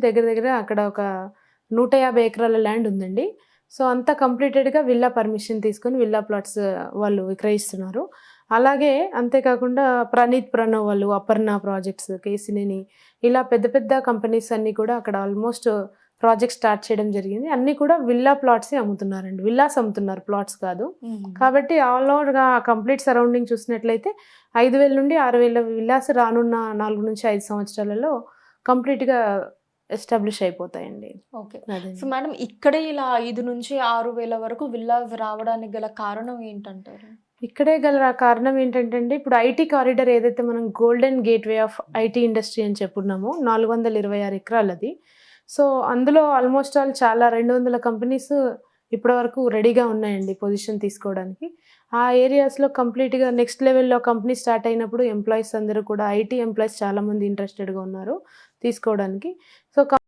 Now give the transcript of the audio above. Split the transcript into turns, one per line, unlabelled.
దగ్గర దగ్గర అక్కడ ఒక 150 ఎకరాల ల్యాండ్ ఉందండి. సో, అంతా కంప్లీటెడ్‌గా విల్లా పర్మిషన్ తీసుకొని విల్లా ప్లాట్స్ వాళ్ళు విక్రయిస్తున్నారు. అలాగే అంతేకాకుండా ప్రణీత్ ప్రణవ్ వాళ్ళు, అపర్ణ ప్రాజెక్ట్స్, కేసినేని ఇలా పెద్ద పెద్ద కంపెనీస్ అన్నీ కూడా అక్కడ ఆల్మోస్ట్ ప్రాజెక్ట్ స్టార్ట్ చేయడం జరిగింది. అన్నీ కూడా విల్లా ప్లాట్సే అమ్ముతున్నారండి. విల్లాస్ అమ్ముతున్నారు, ప్లాట్స్ కాదు. కాబట్టి ఆల్ ఓవర్‌గా కంప్లీట్ సరౌండింగ్ చూసినట్లయితే 5,000 నుండి 6,000 విల్లాస్ రానున్న 4-5 సంవత్సరాలలో కంప్లీట్‌గా ఎస్టాబ్లిష్ అయిపోతాయండి.
ఓకే.
అదే.
సో మేడం ఇక్కడే ఇలా 5,000-6,000 వరకు విల్లాస్ రావడానికి గల కారణం ఏంటంటారు?
ఇక్కడే గల కారణం ఏంటంటే అండి, ఇప్పుడు ఐటీ కారిడార్ ఏదైతే మనం golden gateway of IT industry అని చెప్పుకున్నామో 426 ఎకరాలది. సో, అందులో ఆల్మోస్ట్ ఆల్ చాలా 200 కంపెనీస్ ఇప్పటివరకు రెడీగా ఉన్నాయండి పొజిషన్ తీసుకోవడానికి. ఆ ఏరియాస్‌లో కంప్లీట్‌గా నెక్స్ట్ లెవెల్‌లో కంపెనీ స్టార్ట్ అయినప్పుడు ఎంప్లాయీస్ అందరూ కూడా ఐటీ ఎంప్లాయీస్ చాలామంది ఇంట్రెస్టెడ్‌గా ఉన్నారు తీసుకోవడానికి. సో